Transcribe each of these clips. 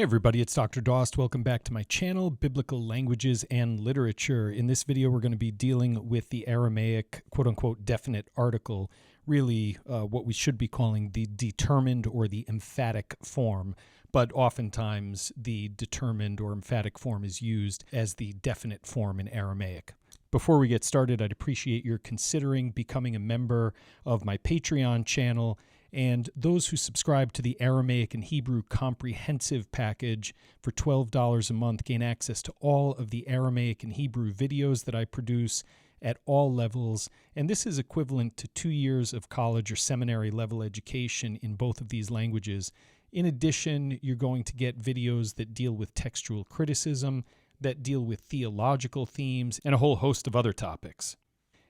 Hey everybody, it's Dr. Dost. Welcome back to my channel, Biblical Languages and Literature. In this video, we're going to be dealing with the Aramaic quote-unquote definite article, really what we should be calling the determined or the emphatic form, but oftentimes the determined or emphatic form is used as the definite form in Aramaic. Before we get started, I'd appreciate your considering becoming a member of my Patreon channel. And those who subscribe to the Aramaic and Hebrew comprehensive package for $12 a month gain access to all of the Aramaic and Hebrew videos that I produce at all levels. And this is equivalent to 2 years of college or seminary level education in both of these languages. In addition, you're going to get videos that deal with textual criticism, that deal with theological themes, and a whole host of other topics.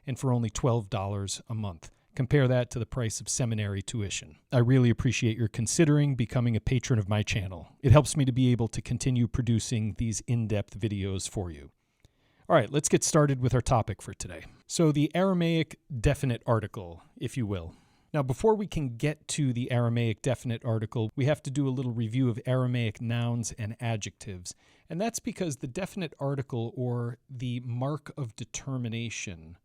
And for only $12 a month. Compare that to the price of seminary tuition. I really appreciate your considering becoming a patron of my channel. It helps me to be able to continue producing these in-depth videos for you. All right, let's get started with our topic for today. So the Aramaic definite article, if you will. Now, before we can get to the Aramaic definite article, we have to do a little review of Aramaic nouns and adjectives. And that's because the definite article, or the mark of determination,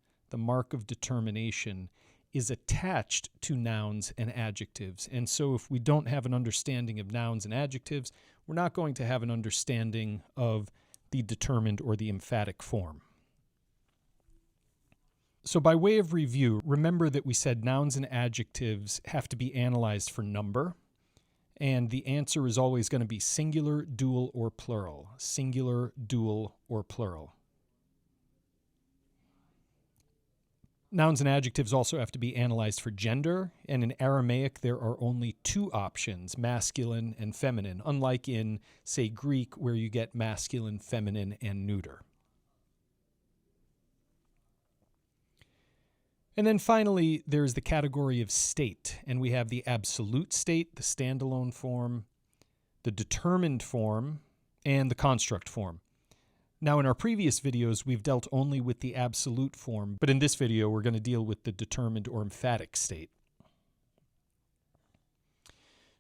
is attached to nouns and adjectives. And so if we don't have an understanding of nouns and adjectives, we're not going to have an understanding of the determined or the emphatic form. So by way of review, remember that we said nouns and adjectives have to be analyzed for number, and the answer is always going to be singular, dual, or plural. Singular, dual, or plural. Nouns and adjectives also have to be analyzed for gender, and in Aramaic there are only two options, masculine and feminine, unlike in, say, Greek, where you get masculine, feminine, and neuter. And then finally, there's the category of state, and we have the absolute state, the standalone form, the determined form, and the construct form. Now, in our previous videos, we've dealt only with the absolute form, but in this video, we're going to deal with the determined or emphatic state.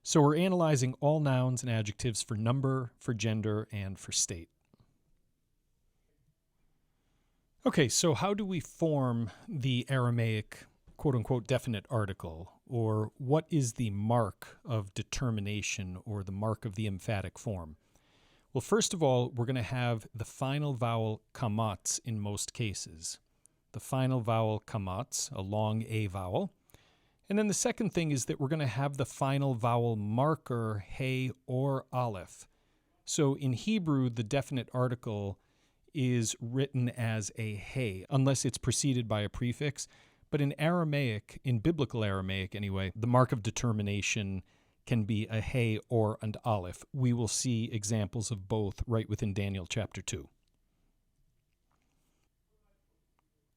So we're analyzing all nouns and adjectives for number, for gender, and for state. Okay, so how do we form the Aramaic quote-unquote definite article, or what is the mark of determination or the mark of the emphatic form? Well, first of all, we're going to have the final vowel kamats in most cases. The final vowel kamats, a long A vowel. And then the second thing is that we're going to have the final vowel marker, hey or aleph. So in Hebrew, the definite article is written as a hey, unless it's preceded by a prefix. But in Aramaic, in biblical Aramaic anyway, the mark of determination can be a hey or an aleph. We will see examples of both right within Daniel chapter 2.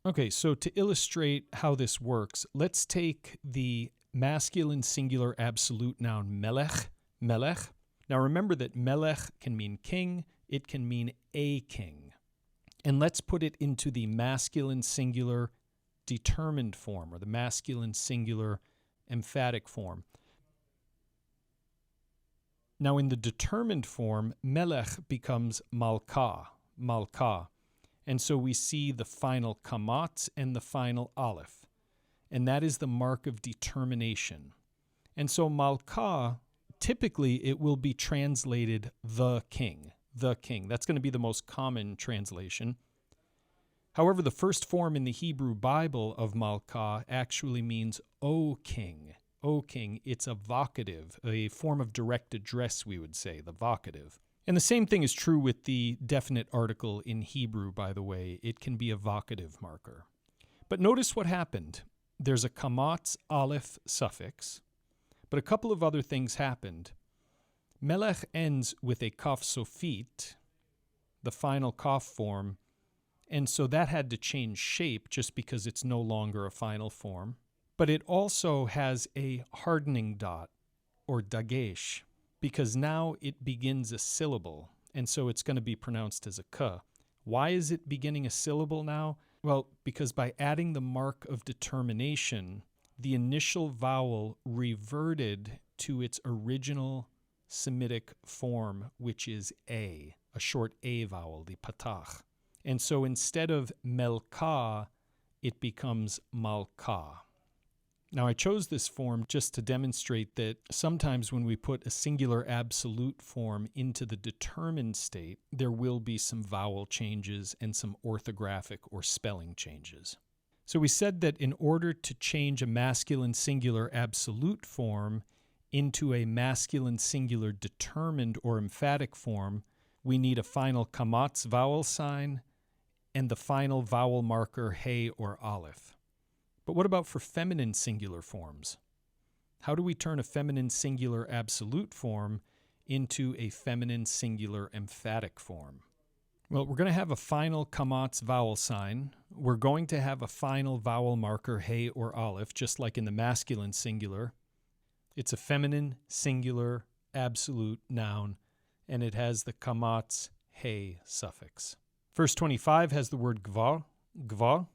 Okay, so to illustrate how this works, let's take the masculine singular absolute noun melech, melech. Now remember that melech can mean king, it can mean a king. And let's put it into the masculine singular determined form, or the masculine singular emphatic form. Now, in the determined form, melech becomes malka, malka. And so we see the final kamat and the final aleph. And that is the mark of determination. And so malka, typically it will be translated the king, the king. That's going to be the most common translation. However, the first form in the Hebrew Bible of malka actually means O king. O king, it's a vocative, a form of direct address, we would say, the vocative. And the same thing is true with the definite article in Hebrew, by the way. It can be a vocative marker. But notice what happened. There's a kamat aleph suffix, but a couple of other things happened. Melech ends with a kaf sofit, the final kaf form, and so that had to change shape just because it's no longer a final form. But it also has a hardening dot, or dagesh, because now it begins a syllable, and so it's going to be pronounced as a k. Why is it beginning a syllable now? Well, because by adding the mark of determination, the initial vowel reverted to its original Semitic form, which is a short a vowel, the patach. And so instead of melka, it becomes malka. Now, I chose this form just to demonstrate that sometimes when we put a singular absolute form into the determined state, there will be some vowel changes and some orthographic or spelling changes. So we said that in order to change a masculine singular absolute form into a masculine singular determined or emphatic form, we need a final kamatz vowel sign and the final vowel marker he or aleph. But what about for feminine singular forms? How do we turn a feminine singular absolute form into a feminine singular emphatic form? Well, we're going to have a final kamatz vowel sign. We're going to have a final vowel marker he or aleph, just like in the masculine singular. It's a feminine singular absolute noun, and it has the kamatz he suffix. Verse 25 has the word gva,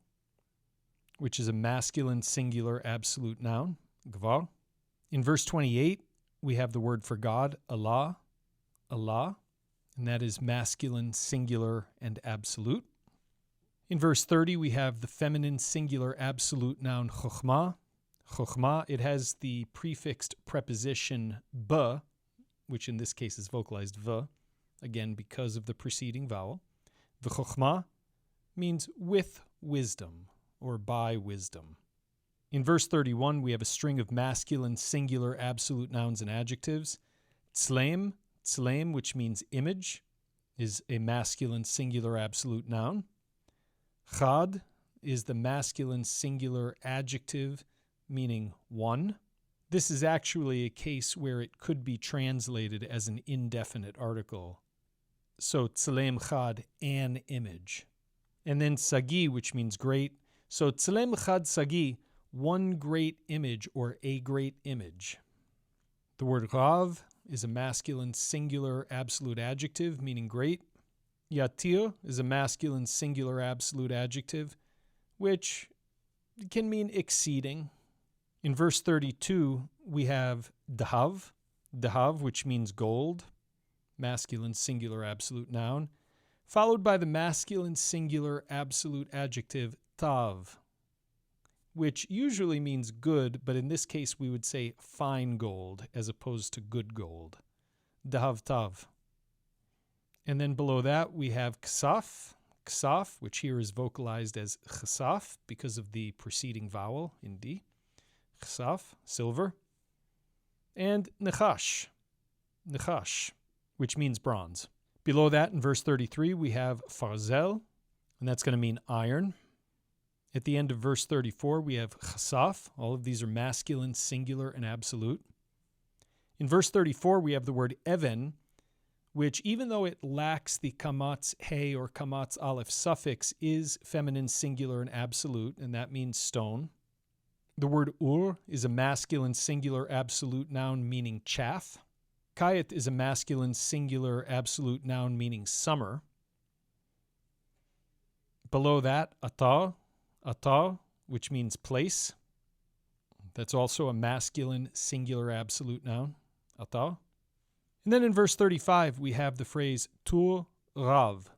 which is a masculine singular absolute noun, gva. In verse 28, we have the word for God, Allah, and that is masculine singular and absolute. In verse 30, we have the feminine singular absolute noun, chokhmah. Chokhmah, it has the prefixed preposition ba, which in this case is vocalized v, again because of the preceding vowel. The chokhmah means with wisdom, or by wisdom. In verse 31, we have a string of masculine singular absolute nouns and adjectives. Tzleim, which means image, is a masculine singular absolute noun. Chad is the masculine singular adjective, meaning one. This is actually a case where it could be translated as an indefinite article. So tzleim chad, an image. And then sagi, which means great. So tzleim chad sagi, one great image or a great image. The word rav is a masculine singular absolute adjective, meaning great. Yatir is a masculine singular absolute adjective, which can mean exceeding. In verse 32, we have dahav, which means gold, masculine singular absolute noun, followed by the masculine singular absolute adjective tav, which usually means good, but in this case we would say fine gold as opposed to good gold. Dahav tav. And then below that we have ksaf, which here is vocalized as chesaf because of the preceding vowel in D. Chesaf, silver. And nechash, which means bronze. Below that, in verse 33, we have farzel, and that's going to mean iron. At the end of verse 34, we have chasaf. All of these are masculine, singular, and absolute. In verse 34, we have the word even, which, even though it lacks the kamatz he or kamatz aleph suffix, is feminine, singular, and absolute, and that means stone. The word ur is a masculine, singular, absolute noun meaning chaff. Kayat is a masculine, singular, absolute noun meaning summer. Below that, ata, which means place. That's also a masculine, singular, absolute noun, ata. And then in verse 35, we have the phrase tur rav.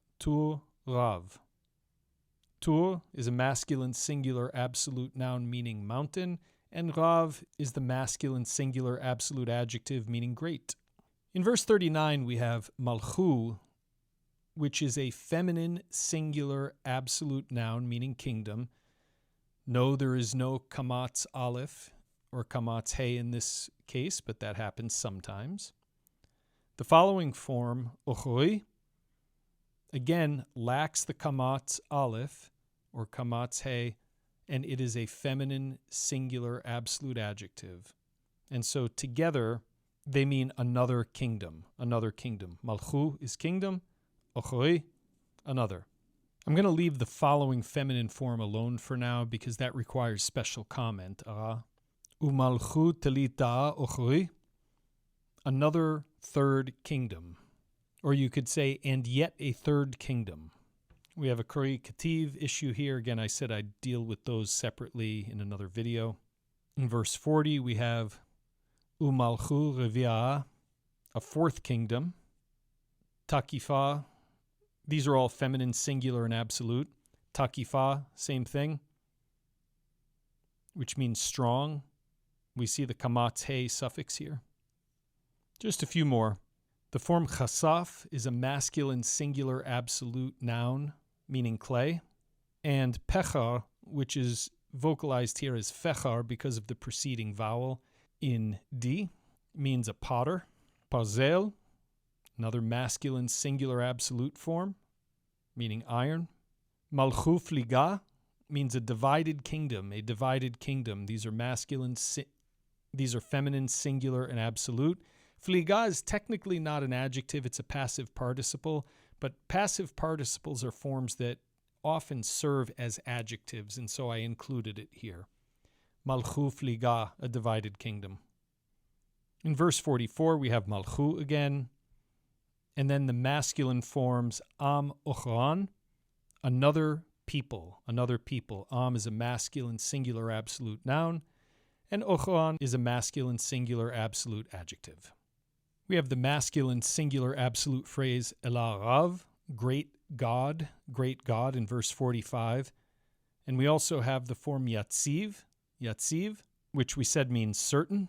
Tur is a masculine, singular, absolute noun meaning mountain, and rav is the masculine, singular, absolute adjective meaning great. In verse 39, we have malchu, which is a feminine, singular, absolute noun meaning kingdom. No, there is no kamatz aleph or kamatz he in this case, but that happens sometimes. The following form, ochoi, again lacks the kamatz aleph or kamatz he, and it is a feminine, singular, absolute adjective. And so together, they mean another kingdom. Malchu is kingdom, ochoi, another. I'm going to leave the following feminine form alone for now because that requires special comment. Umalchu telita ochoi, another third kingdom. Or you could say, and yet a third kingdom. We have a Kori Kativ issue here. Again, I said I'd deal with those separately in another video. In verse 40, we have Umalchu Revi'ah, a fourth kingdom, takifa. These are all feminine, singular, and absolute. Takifa, same thing, which means strong. We see the kamathe suffix here. Just a few more. The form chasaf is a masculine, singular, absolute noun, meaning clay. And pechar, which is vocalized here as fechar because of the preceding vowel in D, means a potter. Pazel, another masculine, singular, absolute form, meaning iron. Malchu fliga means a divided kingdom, a divided kingdom. These are masculine, these are feminine, singular, and absolute. Fliga is technically not an adjective, it's a passive participle, but passive participles are forms that often serve as adjectives, and so I included it here. Malchu fliga, a divided kingdom. In verse 44, we have malchu again, and then the masculine forms am ochran, another people, another people. Am is a masculine, singular, absolute noun, and ochran is a masculine, singular, absolute adjective. We have the masculine, singular, absolute phrase Ela Rav, great God, in verse 45. And we also have the form yatziv, which we said means certain.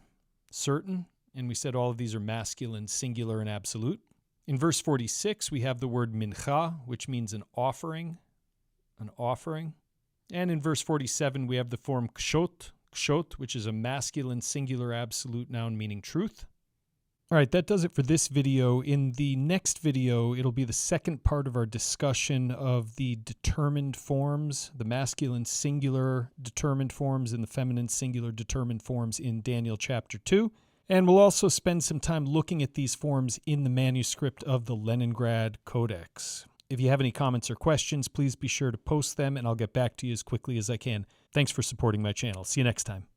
And we said all of these are masculine, singular, and absolute. In verse 46, we have the word mincha, which means an offering. And in verse 47, we have the form kshot, which is a masculine, singular, absolute noun meaning truth. All right, that does it for this video. In the next video, it'll be the second part of our discussion of the determined forms, the masculine singular determined forms and the feminine singular determined forms in Daniel chapter 2. And we'll also spend some time looking at these forms in the manuscript of the Leningrad Codex. If you have any comments or questions, please be sure to post them, and I'll get back to you as quickly as I can. Thanks for supporting my channel. See you next time.